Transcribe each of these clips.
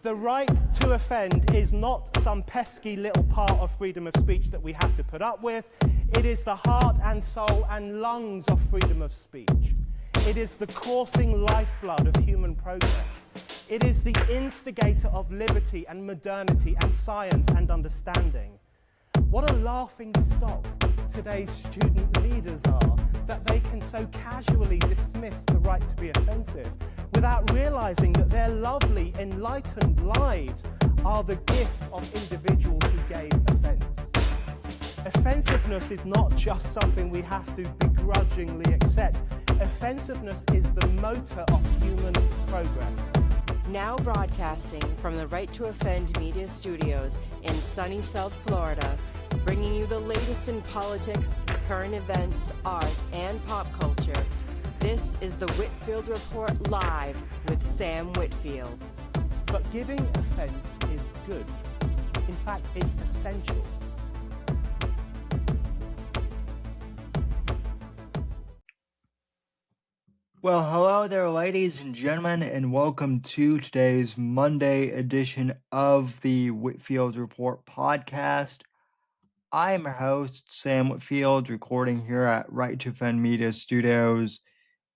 The right to offend is not some pesky little part of freedom of speech that we have to put up with. It is the heart and soul and lungs of freedom of speech. It is the coursing lifeblood of human progress. It is the instigator of liberty and modernity and science and understanding. What a laughing stock today's student leaders are, that they can so casually dismiss the right to be offensive without realizing that their lovely, enlightened lives are the gift of individuals who gave offense. Offensiveness is not just something we have to begrudgingly accept. Offensiveness is the motor of human progress. Now broadcasting from the Right to Offend Media Studios in sunny South Florida, bringing you the latest in politics, current events, art, and pop culture. This is the Whitfield Report Live with Sam Whitfield. But giving offense is good. In fact, it's essential. Well, hello there, ladies and gentlemen, and welcome to today's Monday edition of the Whitfield Report podcast. I am your host, Sam Whitfield, recording here at Right to Offend Media Studios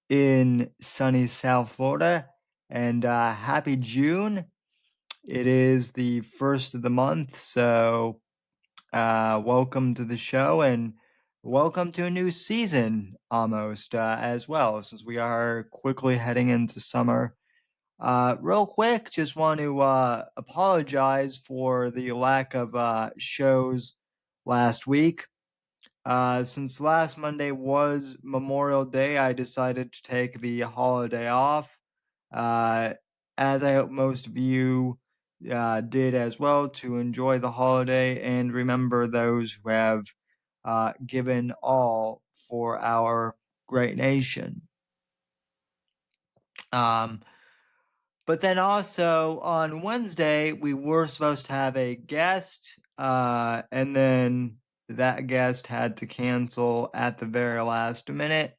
in sunny South Florida. And happy June. It is the first of the month, so welcome to the show and welcome to a new season almost as well, since we are quickly heading into summer. Real quick, just want to apologize for the lack of shows last week. Since last Monday was Memorial Day, I decided to take the holiday off, as I hope most of you did as well, to enjoy the holiday and remember those who have given all for our great nation. But then also on Wednesday, we were supposed to have a guest, and then that guest had to cancel at the very last minute.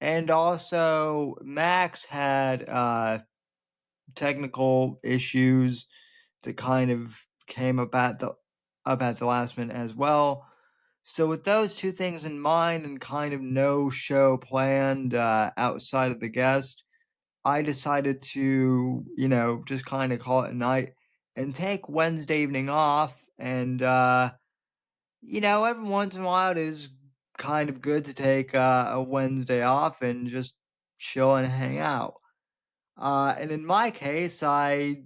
And also, Max had technical issues that kind of came up at the last minute as well. So with those two things in mind and kind of no show planned outside of the guest, I decided to, just kind of call it a night and take Wednesday evening off. And, every once in a while it is kind of good to take a Wednesday off and just chill and hang out. And in my case, I,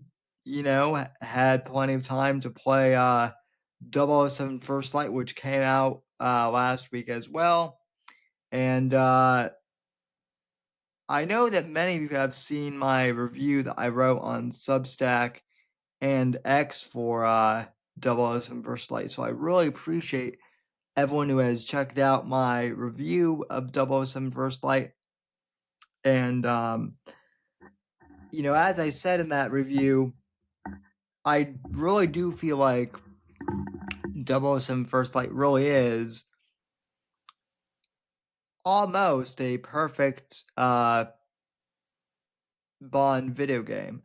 had plenty of time to play 007 First Light, which came out last week as well. And I know that many of you have seen my review that I wrote on Substack and X for 007 First Light. So I really appreciate everyone who has checked out my review of 007 First Light. And, as I said in that review, I really do feel like 007 First Light really is almost a perfect Bond video game.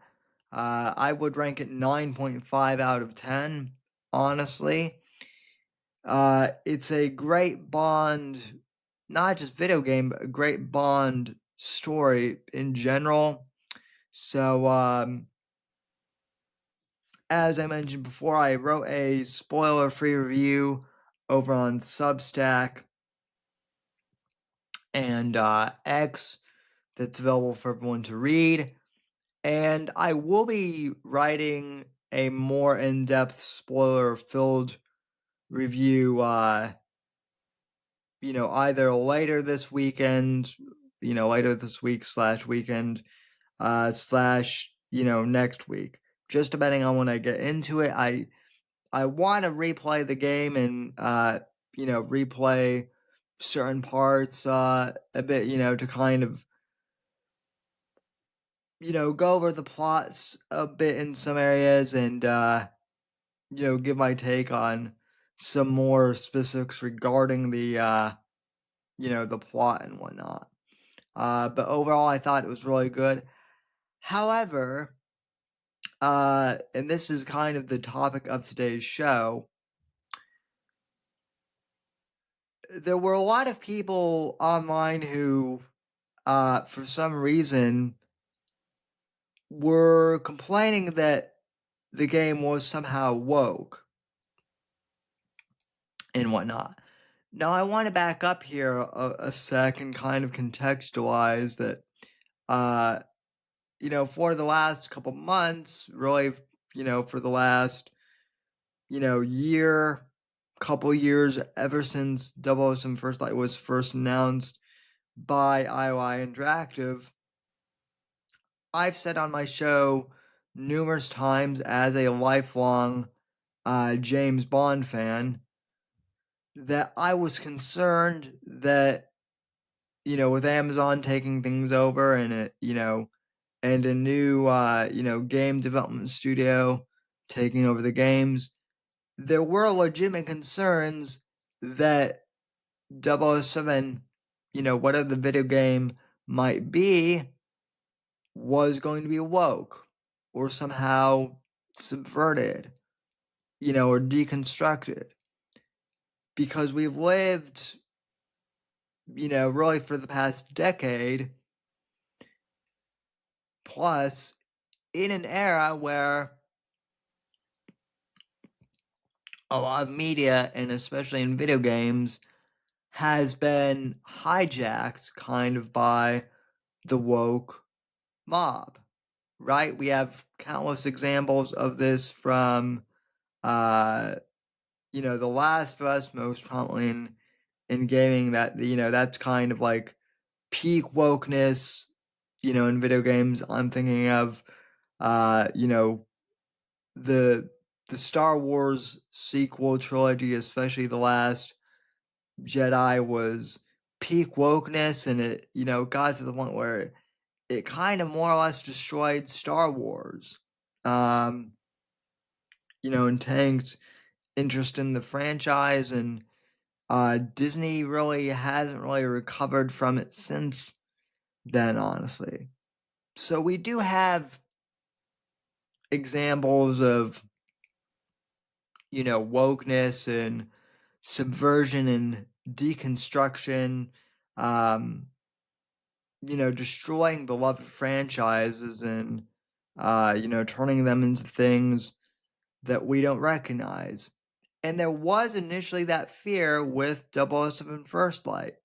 I would rank it 9.5 out of 10, honestly. It's a great Bond, not just video game, but a great Bond story in general. So, as I mentioned before, I wrote a spoiler-free review over on Substack and X that's available for everyone to read. And I will be writing a more in-depth spoiler-filled review, either later this weekend, later this week / weekend, / next week. Just depending on when I get into it. I want to replay the game and, replay certain parts a bit, to kind of, go over the plots a bit in some areas and, give my take on some more specifics regarding the, the plot and whatnot. But overall, I thought it was really good. However, and this is kind of the topic of today's show. There were a lot of people online who, for some reason, were complaining that the game was somehow woke and whatnot. Now, I want to back up here a sec and kind of contextualize that, for the last couple months, really, for the last, year, couple years, ever since 007 First Light was first announced by IOI Interactive, I've said on my show numerous times as a lifelong James Bond fan that I was concerned that, with Amazon taking things over and and a new, game development studio taking over the games, there were legitimate concerns that 007, whatever the video game might be, was going to be woke or somehow subverted, or deconstructed. Because we've lived, really for the past decade plus in an era where a lot of media, and especially in video games, has been hijacked kind of by the woke mob, right? We have countless examples of this from, The Last of Us, most prominently in gaming, that, that's kind of like peak wokeness, in video games. I'm thinking of, the Star Wars sequel trilogy, especially The Last Jedi, was peak wokeness, and it, got to the point where it kind of more or less destroyed Star Wars, and tanked interest in the franchise, and Disney really hasn't really recovered from it since then, honestly. So we do have examples of, wokeness and subversion and deconstruction, destroying beloved franchises and, turning them into things that we don't recognize. And there was initially that fear with 007 First Light.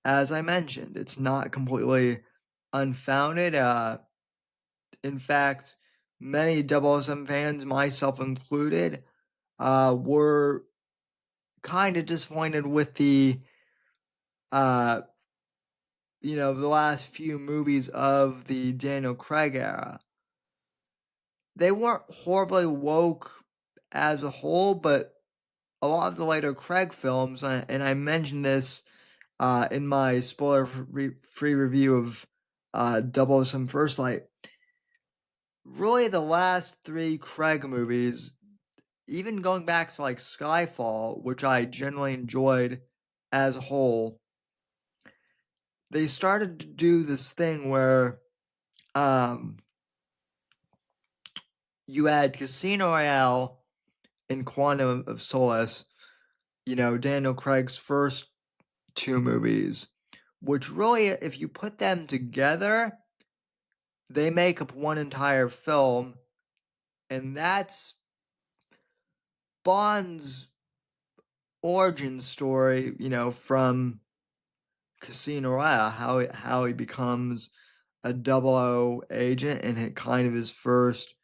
As I mentioned, it's not completely unfounded. In fact, many 007 fans, myself included, were kind of disappointed with the last few movies of the Daniel Craig era. They weren't horribly woke as a whole, but a lot of the later Craig films, and I mentioned this in my spoiler-free review of 007 First Light, really the last three Craig movies, even going back to like Skyfall, which I generally enjoyed as a whole, they started to do this thing where you had Casino Royale and Quantum of Solace, Daniel Craig's first two movies, which really, if you put them together, they make up one entire film, and that's Bond's origin story, from Casino Royale, how he becomes a 00 agent, and it kind of his first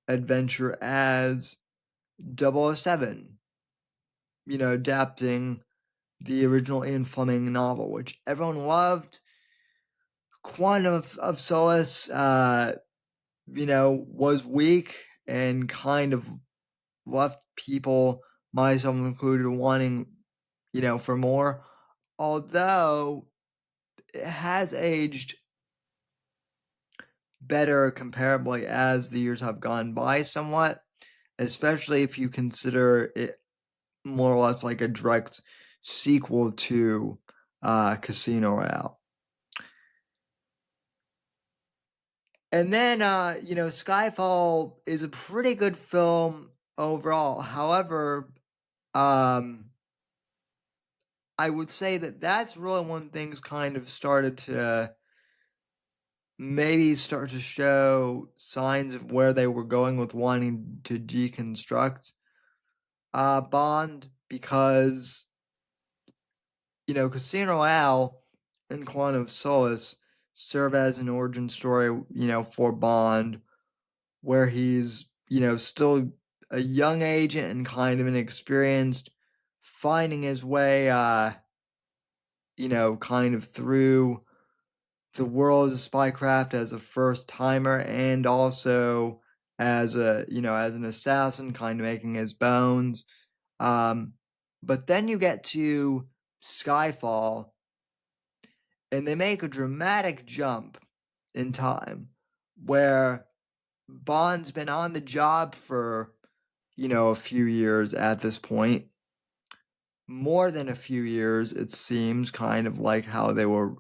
adventure as 007, adapting the original Ian Fleming novel, which everyone loved. Quantum of Solace, was weak and kind of left people, myself included, wanting, for more. Although it has aged better comparably as the years have gone by somewhat, especially if you consider it more or less like a direct sequel to Casino Royale. And then, Skyfall is a pretty good film overall. However, I would say that that's really when things kind of started to maybe start to show signs of where they were going with wanting to deconstruct Bond, because Casino Royale and Quantum of Solace serve as an origin story, for Bond, where he's, still a young agent and kind of inexperienced, finding his way, kind of through the world of spycraft as a first timer, and also as as an assassin, kind of making his bones. But then you get to Skyfall, and they make a dramatic jump in time where Bond's been on the job for, a few years at this point. More than a few years, it seems, kind of like how they were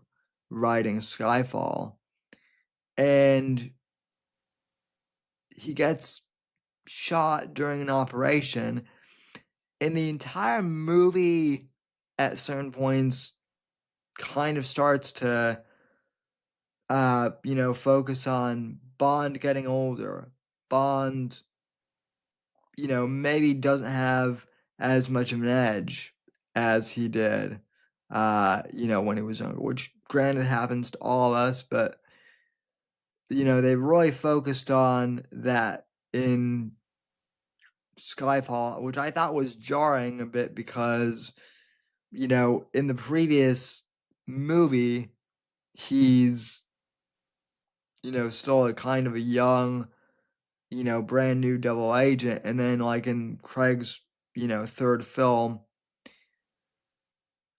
writing Skyfall. And he gets shot during an operation, and the entire movie at certain points kind of starts to focus on Bond getting older. Bond, maybe doesn't have as much of an edge as he did when he was younger, which granted happens to all of us, but they really focused on that in Skyfall, which I thought was jarring a bit because, in the previous movie, he's, still a kind of a young, brand new double agent. And then, like, in Craig's, third film,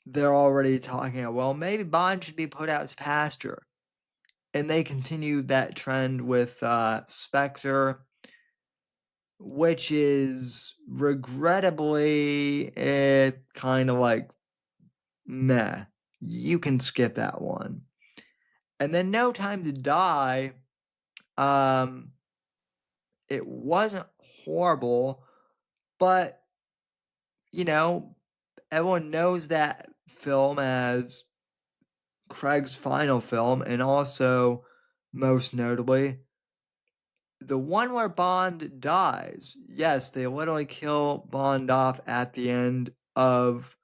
they're already talking about, well, maybe Bond should be put out to pasture. And they continued that trend with Spectre, which is regrettably kind of like, meh, you can skip that one. And then No Time to Die, it wasn't horrible, but, everyone knows that film as Craig's final film, and also, most notably, the one where Bond dies. Yes, they literally kill Bond off at the end of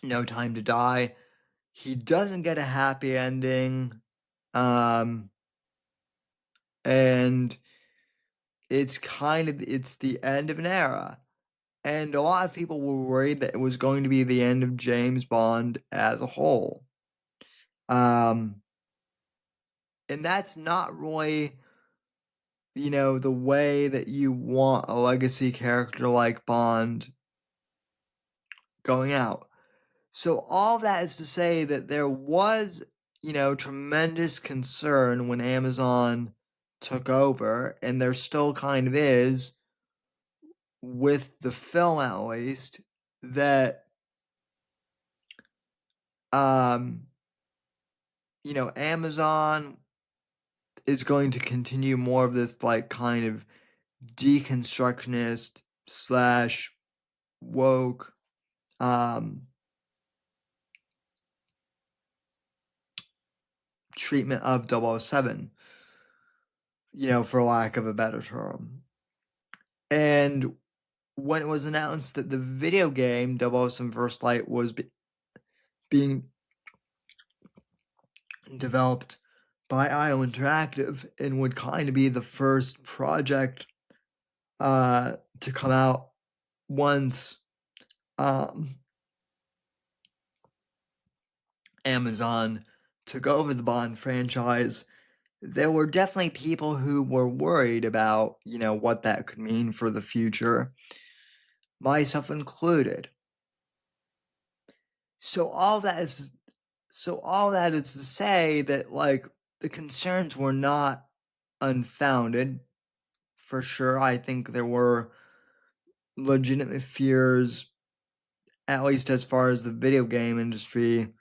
No Time to Die. He doesn't get a happy ending. And it's the end of an era. And a lot of people were worried that it was going to be the end of James Bond as a whole. And that's not really, the way that you want a legacy character like Bond going out. So all that is to say that there was, tremendous concern when Amazon took over, and there still kind of is, with the film at least, that Amazon is going to continue more of this like kind of deconstructionist slash woke treatment of 007, for lack of a better term. And when it was announced that the video game 007 First Light was being developed by IO Interactive and would kind of be the first project to come out once Amazon took over the Bond franchise, there were definitely people who were worried about, what that could mean for the future, myself included. So all that is to say that, like, the concerns were not unfounded. For sure, I think there were legitimate fears, at least as far as the video game industry,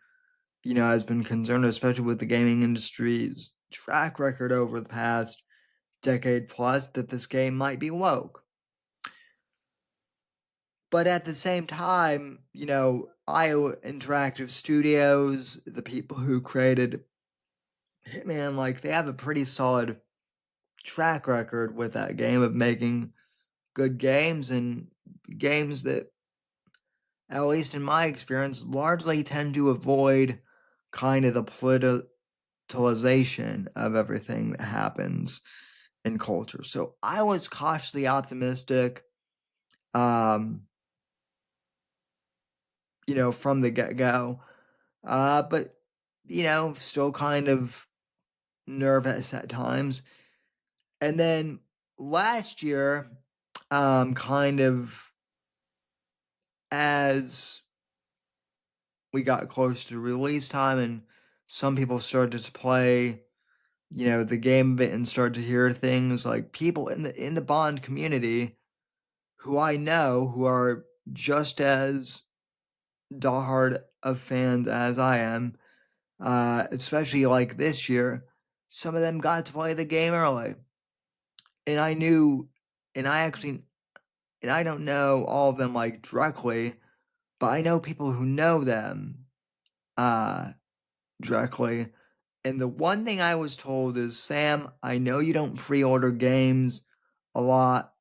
has been concerned, especially with the gaming industry's track record over the past decade plus, that this game might be woke. But at the same time, IO Interactive Studios, the people who created Hitman, like, they have a pretty solid track record with that game of making good games, and games that, at least in my experience, largely tend to avoid kind of the politicalization of everything that happens in culture. So I was cautiously optimistic, from the get-go. But, still kind of nervous at times. And then last year, kind of as we got close to release time and some people started to play, the game a bit and started to hear things, like people in the Bond community who I know who are just as diehard of fans as I am, especially like this year, some of them got to play the game early. And I knew, and I don't know all of them like directly, but I know people who know them directly. And the one thing I was told is, Sam, I know you don't pre-order games a lot,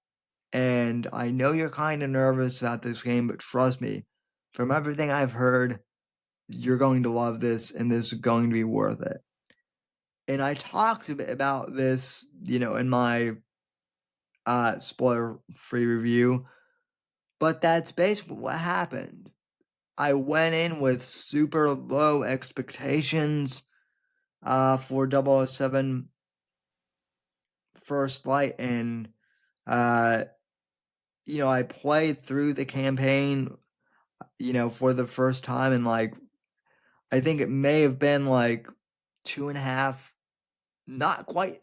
and I know you're kind of nervous about this game, but trust me, from everything I've heard, you're going to love this, and this is going to be worth it. And I talked a bit about this, in my spoiler-free review, but that's basically what happened. I went in with super low expectations for 007 First Light, and I played through the campaign, for the first time, and like I think it may have been like 2.5, not quite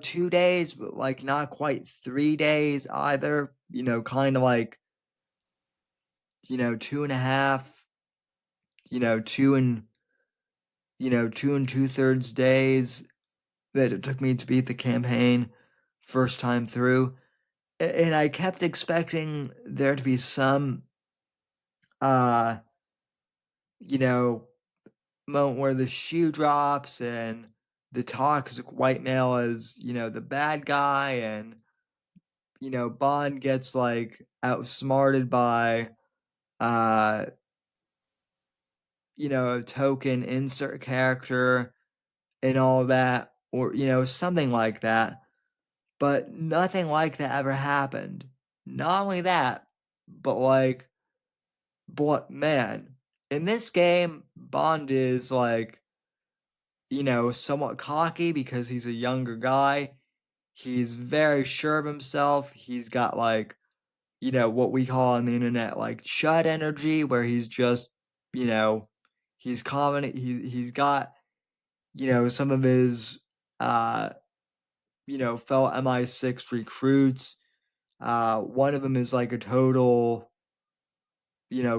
2 days, but like not quite 3 days either, kind of like 2.5, 2 2/3 days that it took me to beat the campaign first time through. And I kept expecting there to be some moment where the shoe drops and the toxic white male is, the bad guy, and Bond gets like outsmarted by a token insert character and all that, or something like that. But nothing like that ever happened. Not only that, but like, man, in this game, Bond is like, somewhat cocky because he's a younger guy. He's very sure of himself. He's got like, what we call on the internet like chud energy, where he's just, he's confident. He's got, some of his, fellow MI6 recruits. One of them is like a total,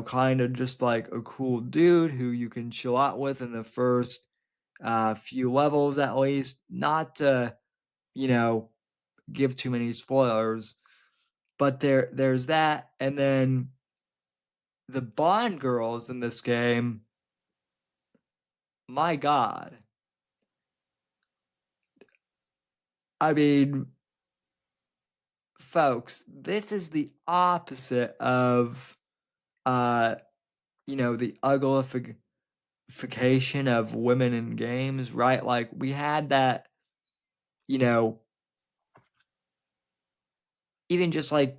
kind of just like a cool dude who you can chill out with in the first few levels at least. Not to, give too many spoilers, but there's that. And then the Bond girls in this game, my God. I mean, folks, this is the opposite of, the uglification of women in games, right? Like, we had that, even just like,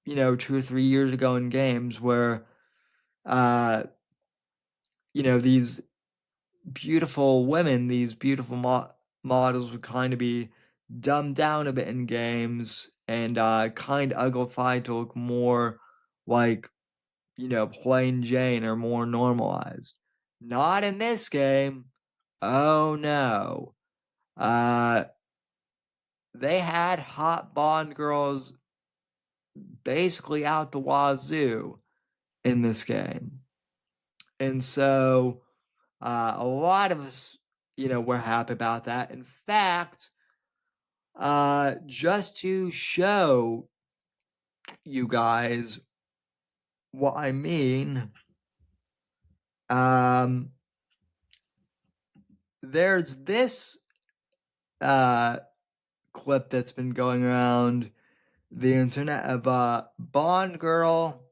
2 or 3 years ago in games where, these beautiful women, these beautiful models would kind of be dumbed down a bit in games and kind of uglified to look more like, plain Jane or more normalized. Not in this game. Oh no. They had hot Bond girls basically out the wazoo in this game. And so a lot of us, were happy about that. In fact, just to show you guys what I mean, there's this clip that's been going around the internet of Bond girl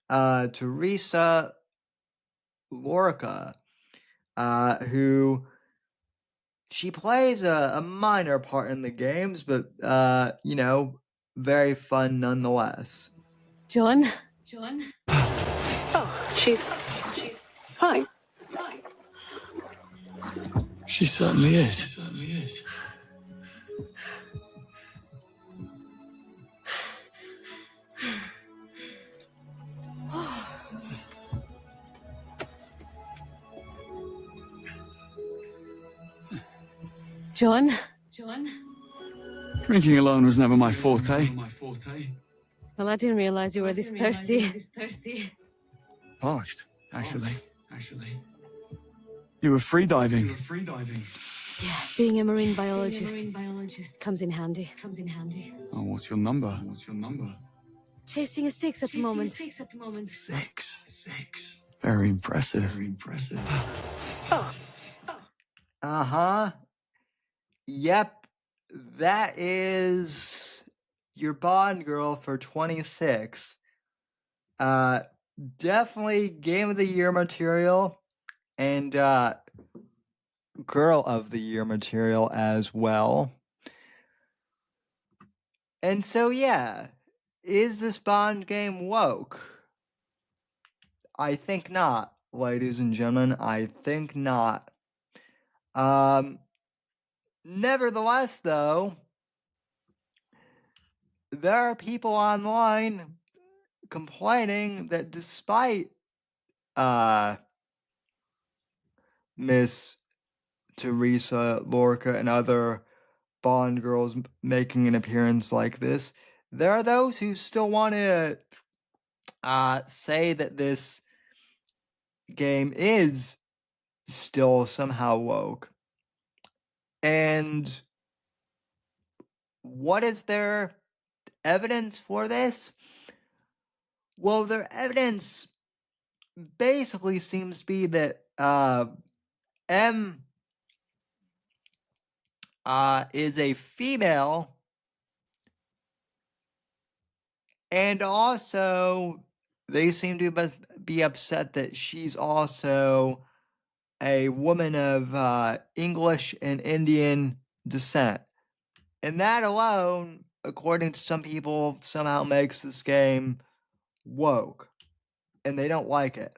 Teresa Lorca, who she plays a minor part in the games, but very fun nonetheless. John? Oh, she's fine. She certainly is. John? Drinking alone was never my forte. Well, I didn't realize you were this thirsty. Parched, actually. You were free diving. Being a marine biologist comes in handy. Oh, what's your number? Chasing a 6 at the moment. 6. Very impressive. Uh-huh. Yep, that is your Bond girl for 26. Definitely Game of the Year material and Girl of the Year material as well. And so, yeah, is this Bond game woke? I think not, ladies and gentlemen. I think not. Nevertheless, though, there are people online complaining that despite Miss Teresa Lorca and other Bond girls making an appearance like this, there are those who still want to say that this game is still somehow woke. And what is their evidence for this? Well, their evidence basically seems to be that M is a female, and also they seem to be upset that she's also a woman of English and Indian descent. And that alone, according to some people, somehow makes this game woke. And they don't like it.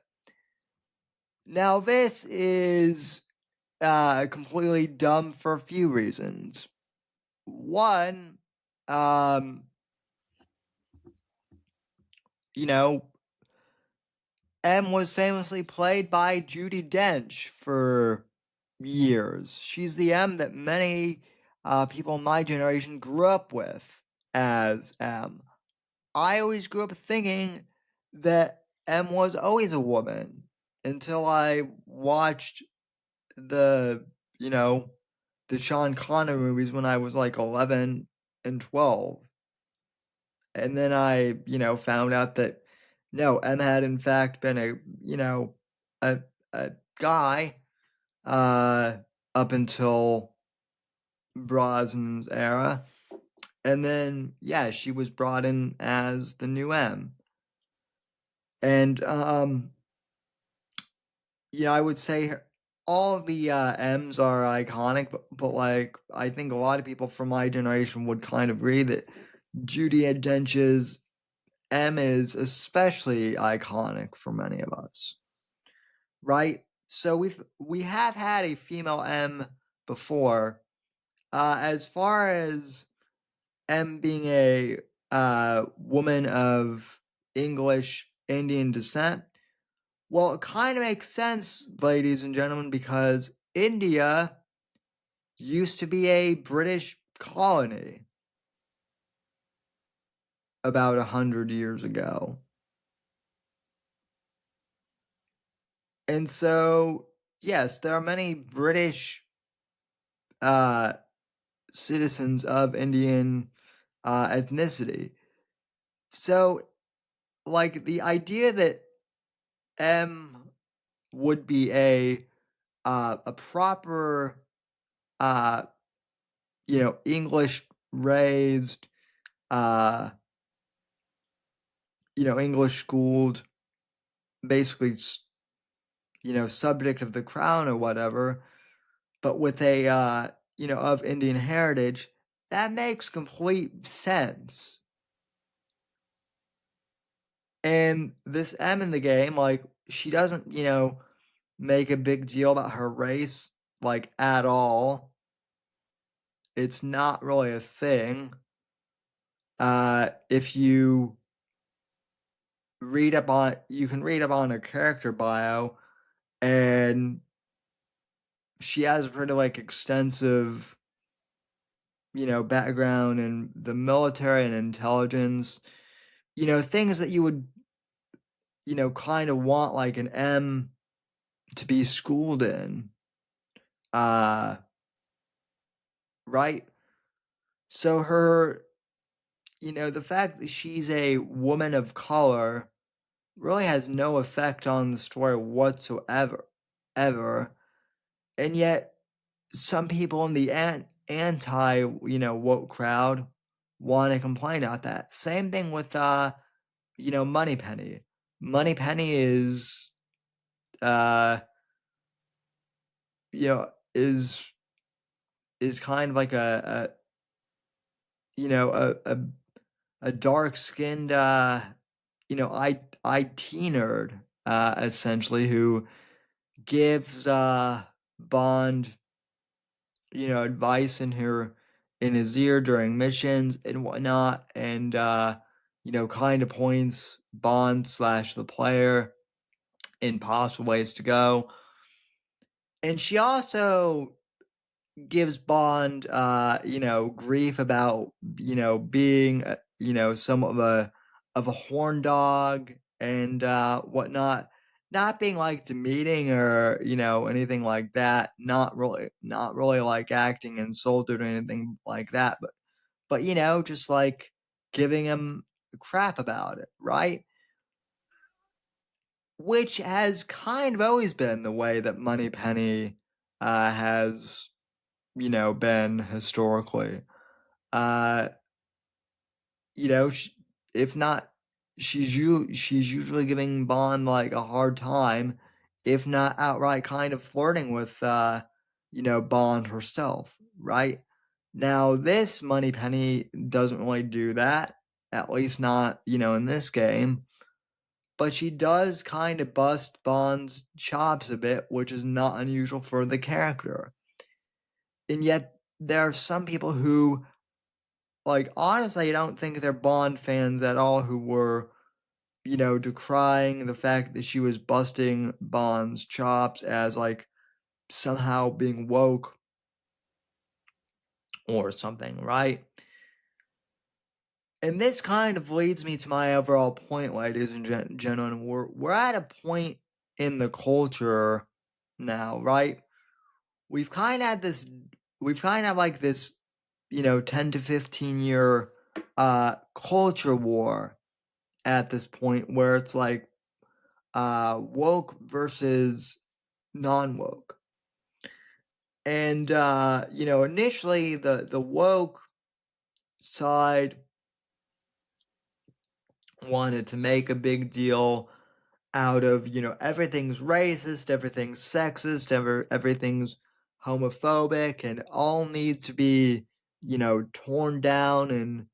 Now, this is completely dumb for a few reasons. One, M was famously played by Judi Dench for years. She's the M that many people in my generation grew up with as M. I always grew up thinking that M was always a woman until I watched the Sean Connery movies when I was like 11 and 12. And then I, found out that no, M had in fact been a guy up until Brosnan's era. And then, yeah, she was brought in as the new M. And, I would say all of the M's are iconic, but like, I think a lot of people from my generation would kind of agree that Judi Dench's M is especially iconic for many of us. Right? So we have had a female M before. As far as M being a woman of English Indian descent, well, it kind of makes sense, ladies and gentlemen, because India used to be a British colony about 100 years ago. And so, yes, there are many British citizens of Indian ethnicity. So, like, the idea that M would be a proper, uh, English raised, uh, English schooled, basically, subject of the crown or whatever, but with a, of Indian heritage, that makes complete sense. And this M in the game, like, she doesn't, make a big deal about her race, like, at all. It's not really a thing. If you you can read up on her character bio, and she has a pretty, like, extensive, background in the military and intelligence, things that you would, kind of want, like, an M to be schooled in. Right? So the fact that she's a woman of color really has no effect on the story whatsoever, ever. And yet, some people in the anti, woke crowd want to complain about that. Same thing with, Moneypenny. Moneypenny is, uh, you know, is is kind of like a dark skinned, IT nerd, essentially, who gives Bond, advice in his ear during missions and whatnot, and kind of points Bond slash the player in possible ways to go. And she also gives Bond, grief about, being, somewhat of a horn dog and whatnot, not being like demeaning or anything like that. Not really like acting insulted or anything like that. But just like giving him crap about it, right? Which has kind of always been the way that Moneypenny has been historically. Uh, sh if not, she's usually giving Bond, like, a hard time, if not outright kind of flirting with, Bond herself, right? Now, this Moneypenny doesn't really do that, at least not, in this game, but she does kind of bust Bond's chops a bit, which is not unusual for the character. And yet, there are some people who, like, honestly, I don't think they're Bond fans at all, who were, decrying the fact that she was busting Bond's chops as, like, somehow being woke or something, right? And this kind of leads me to my overall point, ladies and gentlemen. We're at a point in the culture now, right? We've kind of had this, we've kind of like this, 10 to 15 year culture war at this point, where it's like woke versus non-woke. And initially the woke side wanted to make a big deal out of, everything's racist, everything's sexist, everything's homophobic, and all needs to be, torn down and,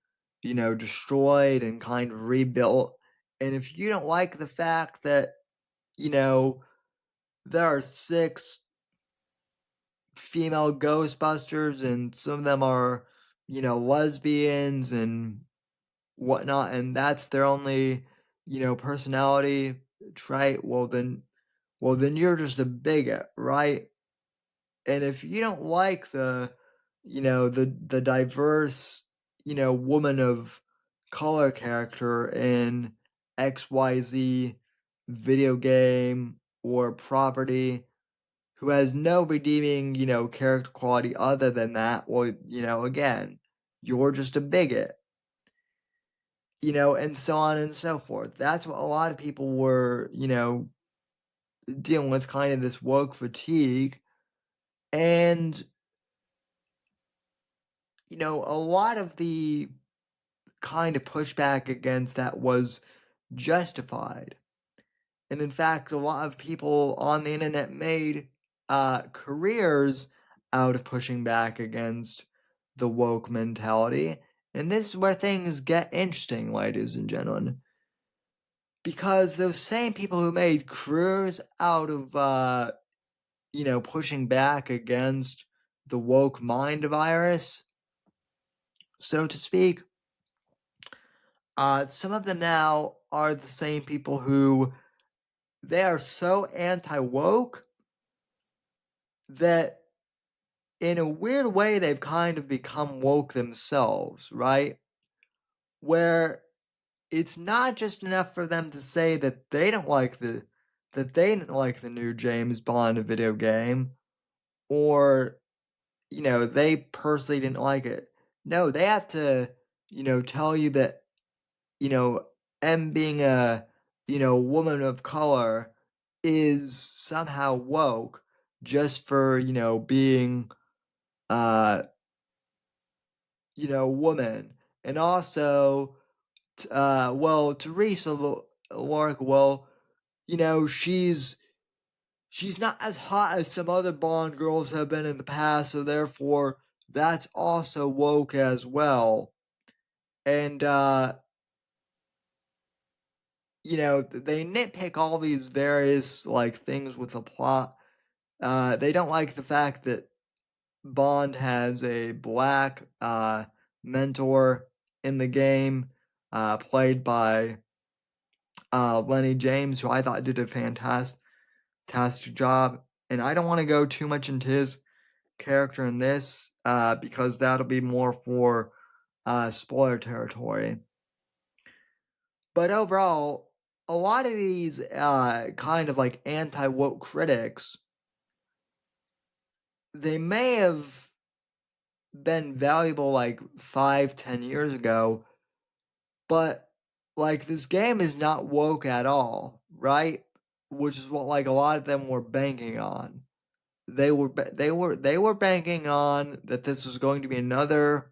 destroyed and kind of rebuilt. And if you don't like the fact that, there are 6 female Ghostbusters and some of them are, lesbians and whatnot, and that's their only, personality trait, well then you're just a bigot, right? And if you don't like the diverse, woman of color character in XYZ video game or property, who has no redeeming, character quality other than that, well, again, you're just a bigot. And so on and so forth. That's what a lot of people were, dealing with, kind of this woke fatigue. And, a lot of the kind of pushback against that was justified. And in fact, a lot of people on the internet made careers out of pushing back against the woke mentality. And this is where things get interesting, ladies and gentlemen. Because those same people who made careers out of, pushing back against the woke mind virus, so to speak, some of them now are the same people who they are so anti-woke that in a weird way they've kind of become woke themselves, right? Where it's not just enough for them to say that they didn't like the new James Bond video game, or they personally didn't like it. No, they have to tell you that M being a woman of color is somehow woke just for being woman. And also Teresa Lork, well, she's not as hot as some other Bond girls have been in the past, so therefore that's also woke as well. And they nitpick all these various things with the plot. They don't like the fact that Bond has a black mentor in the game, played by Lenny James, who I thought did a fantastic job. And I don't want to go too much into his character in this, because that'll be more for spoiler territory. But overall, a lot of these kind of anti-woke critics, they may have been valuable 5-10 years ago, but this game is not woke at all, right? Which is what a lot of them were banking on. They were banking on that this was going to be another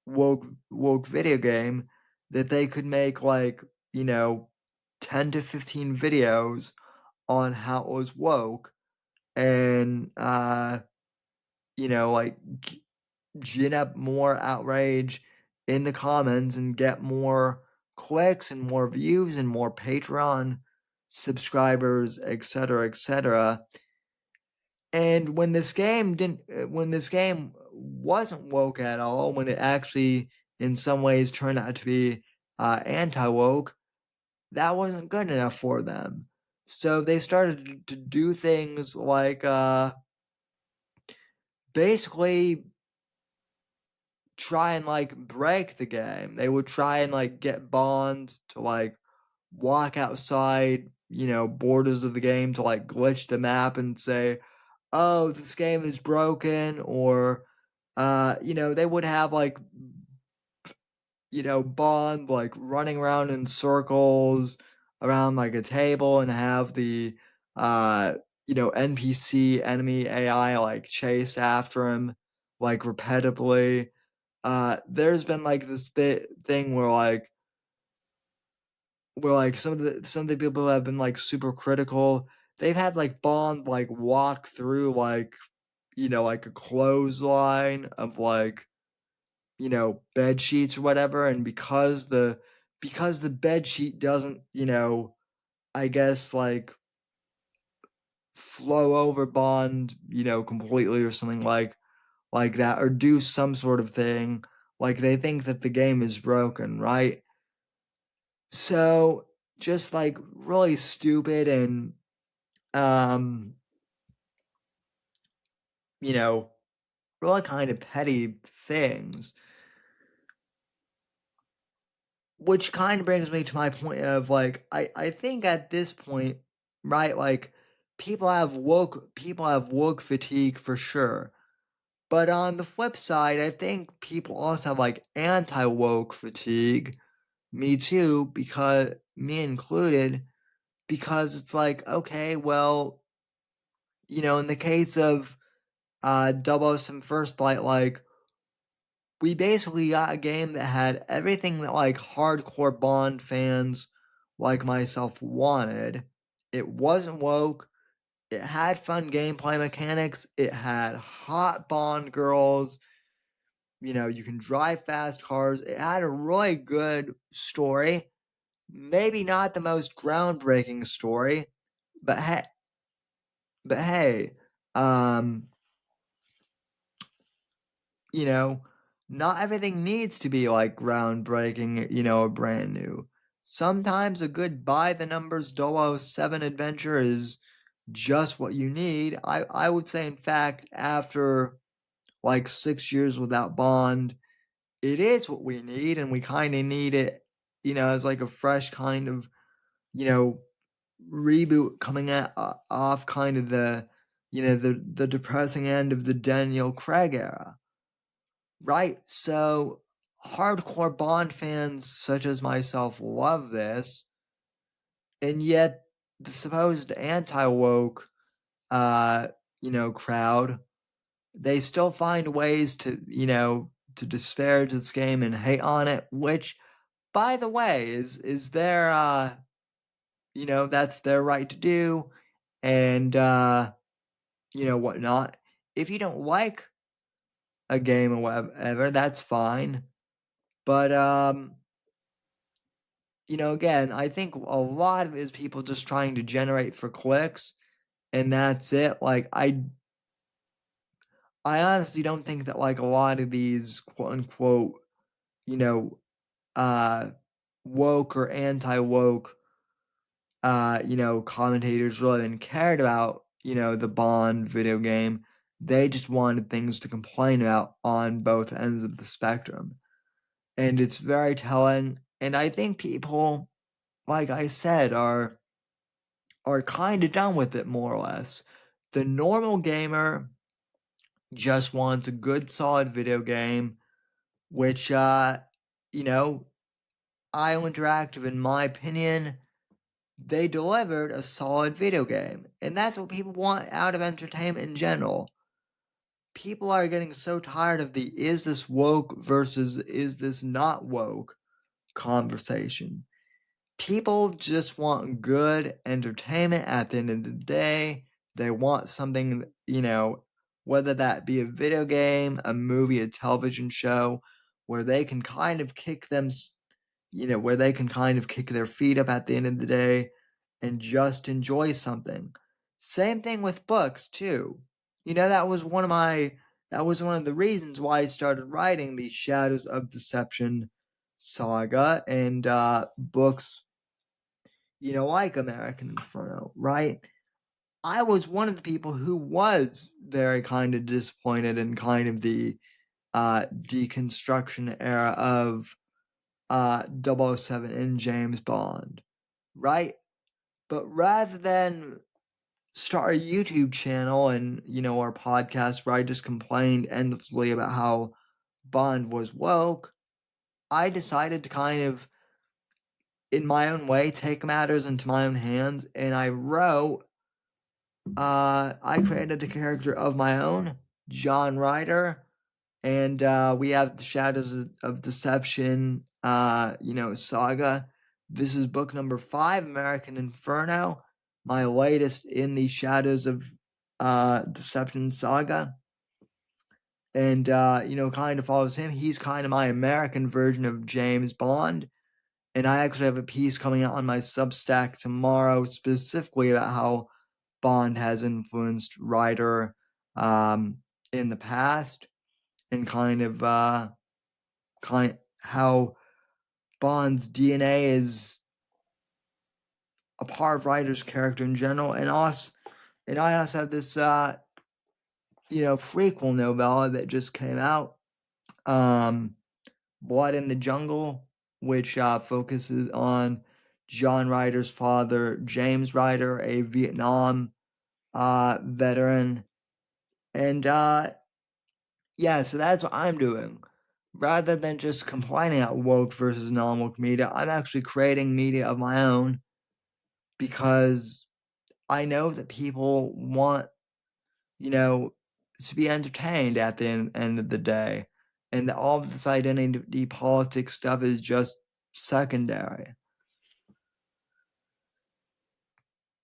woke video game that they could make 10 to 15 videos on how it was woke, and gin up more outrage in the comments and get more clicks and more views and more Patreon subscribers, etc., etc. And when this game wasn't woke at all, when it actually in some ways turned out to be anti-woke, that wasn't good enough for them. So they started to do things like basically try and break the game. They would try and get Bond to walk outside, borders of the game to glitch the map and say, "Oh, this game is broken," or they would have Bond running around in circles around a table and have the NPC enemy AI chase after him repetitively. There's been this thing where some of the people who have been super critical, they've had Bond walk through a clothesline of bed sheets or whatever, and because the bed sheet doesn't I guess flow over Bond completely or something like that, or do some sort of thing, they think that the game is broken, right? So just really stupid and really kind of petty things. Which kind of brings me to my point of I think at this point, right, people have woke fatigue for sure. But on the flip side, I think people also have like anti-woke fatigue. Me too, because me included, because it's like, okay, well, in the case of 007 First Light, like, we basically got a game that had everything that like hardcore Bond fans like myself wanted. It wasn't woke. It had fun gameplay mechanics. It had hot Bond girls. You can drive fast cars. It had a really good story. Maybe not the most groundbreaking story, but hey, um, you know, not everything needs to be like groundbreaking, or brand new. Sometimes a good by the numbers 007 adventure is just what you need. I would say, in fact, after like 6 years without Bond, it is what we need, and we kind of need it, as like a fresh kind of, you know, reboot coming off kind of the depressing end of the Daniel Craig era, right? So hardcore Bond fans such as myself love this, and yet the supposed anti-woke, crowd, they still find ways to, to disparage this game and hate on it, which, by the way, is their, that's their right to do, and, whatnot. If you don't like a game or whatever, that's fine. But, again, I think a lot of it is people just trying to generate for clicks, and that's it. Like, I honestly don't think that, like, a lot of these quote unquote, you know, uh, woke or anti-woke, commentators really than cared about, the Bond video game. They just wanted things to complain about on both ends of the spectrum. And it's very telling. And I think people, like I said, are kind of done with it, more or less. The normal gamer just wants a good, solid video game, which, IO Interactive, in my opinion, they delivered a solid video game. And that's what people want out of entertainment in general. People are getting so tired of the is this woke versus is this not woke conversation. People just want good entertainment at the end of the day. They want something, whether that be a video game, a movie, a television show, where they can kind of kick their feet up at the end of the day and just enjoy something. Same thing with books too. That was one of the reasons why I started writing the Shadows of Deception saga and books, like American Inferno, right? I was one of the people who was very kind of disappointed in kind of the deconstruction era of 007 and James Bond, right? But rather than start a YouTube channel and, our podcast where I just complained endlessly about how Bond was woke, I decided to kind of, in my own way, take matters into my own hands, and I created a character of my own, John Ryder, and we have the Shadows of Deception, saga. This is book number 5, American Inferno, my latest in the Shadows of Deception saga. And, kind of follows him. He's kind of my American version of James Bond. And I actually have a piece coming out on my Substack tomorrow specifically about how Bond has influenced Ryder in the past, and kind of how Bond's DNA is a part of Ryder's character in general. And I also have this prequel novella that just came out, Blood in the Jungle, which focuses on John Ryder's father, James Ryder, a Vietnam veteran. And yeah, so that's what I'm doing. Rather than just complaining at woke versus non-woke media, I'm actually creating media of my own because I know that people want, to be entertained at the end of the day. And that all of this identity politics stuff is just secondary.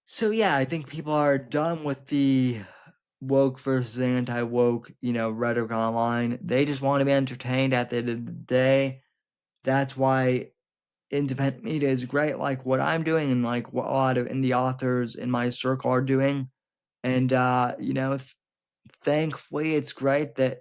So yeah, I think people are done with the woke versus anti-woke, rhetoric online. They just want to be entertained at the end of the day. That's why independent media is great, like what I'm doing and like what a lot of indie authors in my circle are doing. And, thankfully it's great that,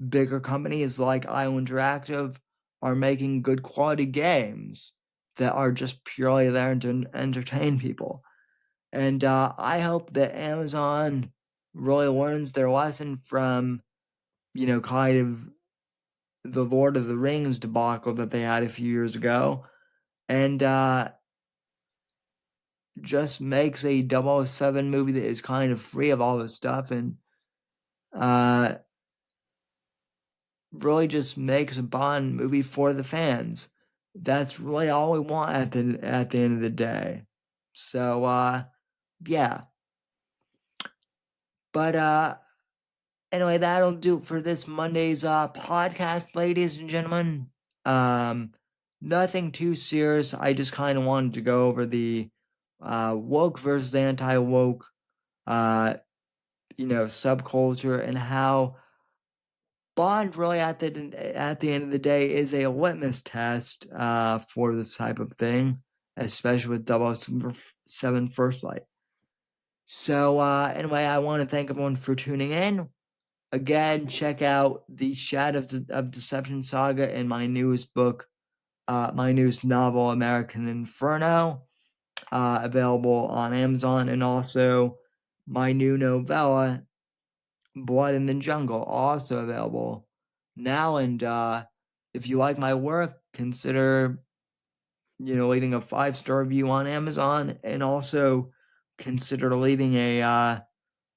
bigger companies like IO Interactive are making good quality games that are just purely there to entertain people. And I hope that Amazon really learns their lesson from, kind of the Lord of the Rings debacle that they had a few years ago. And just makes a 007 movie that is kind of free of all this stuff and really just makes a Bond movie for the fans. That's really all we want at the end of the day. So yeah. But anyway, that'll do it for this Monday's podcast, ladies and gentlemen. Nothing too serious. I just kind of wanted to go over the woke versus anti-woke subculture and how Bond really at the end of the day is a litmus test for this type of thing, especially with 007 First Light. So anyway, I want to thank everyone for tuning in. Again, check out the Shadow of Deception saga in my newest book, my newest novel, American Inferno, available on Amazon, and also my new novella, Blood in the Jungle, also available now. And if you like my work, consider, leaving a 5-star review on Amazon, and also consider leaving a,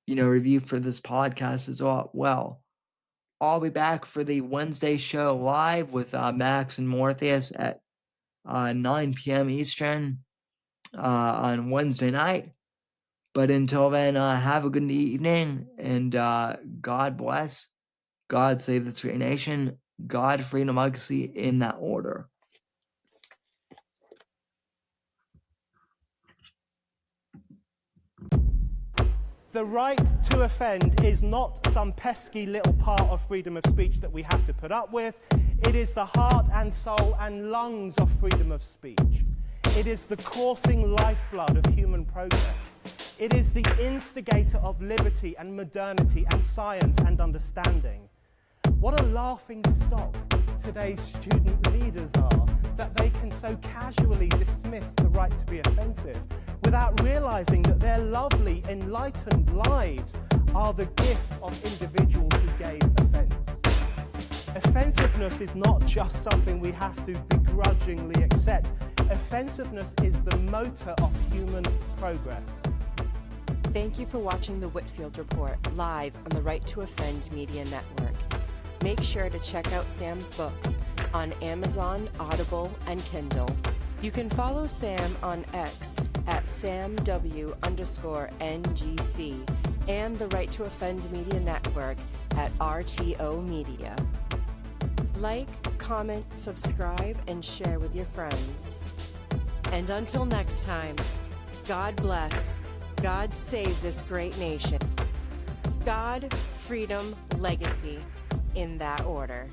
review for this podcast as well. I'll be back for the Wednesday show live with Max and Morpheus at 9 p.m. Eastern on Wednesday night. But until then, have a good evening, and God bless, God save this great nation, God, freedom, legacy, in that order. The right to offend is not some pesky little part of freedom of speech that we have to put up with. It is the heart and soul and lungs of freedom of speech. It is the coursing lifeblood of human progress. It is the instigator of liberty and modernity and science and understanding. What a laughing stock today's student leaders are, that they can so casually dismiss the right to be offensive without realizing that their lovely, enlightened lives are the gift of individuals who gave offense. Offensiveness is not just something we have to begrudgingly accept. Offensiveness is the motor of human progress. Thank you for watching the Whitfield Report live on the Right to Offend Media Network. Make sure to check out Sam's books on Amazon, Audible, and Kindle. You can follow Sam on X at SamW_NGC and the Right to Offend Media Network at RTO Media. Like, comment, subscribe, and share with your friends. And until next time, God bless, God save this great nation. God, freedom, legacy, in that order.